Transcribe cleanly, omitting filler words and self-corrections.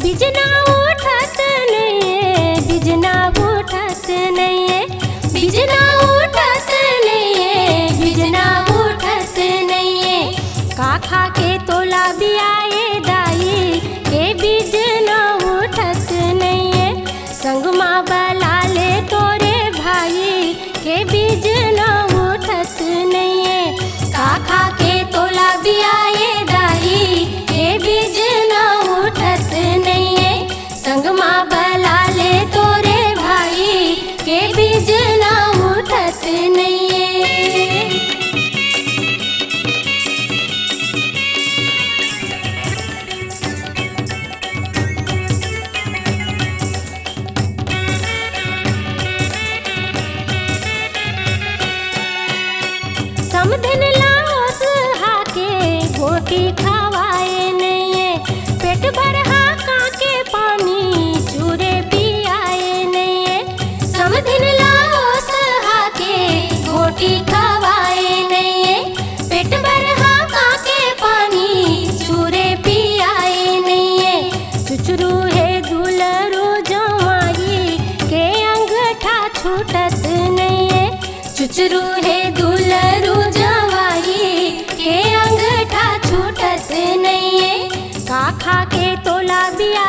बिजना उठत नहीं, बिजना उठत नहीं, बिजना उठत नहीं, बिजना उठत नहीं। का खा के तोला बियाए दाई के बिजना उठत नहीं। संगमा बला ले तोरे भाई के बिजना उठत नहीं। का खा के तोला बियाए दाई के बिजना उठत नहीं। संगमा बला ले तोरे भाई के बिजना उठत नहीं। समधिन लाओस हाके गोटी खावाए नहीं। पेट भर हाका के पानी चूरे पियाए नहीं। समधिन लाओस हाके गोटी खावाए नहीं। पेट भर हाका के पानी चूरे पियाए नहीं। चुचरू है दुलरू जमाई के अंगठा छूटत नहीं। चुचरू है दुलरू जवाई के अंगठा छूटत नहीं। का खा के तोला बिया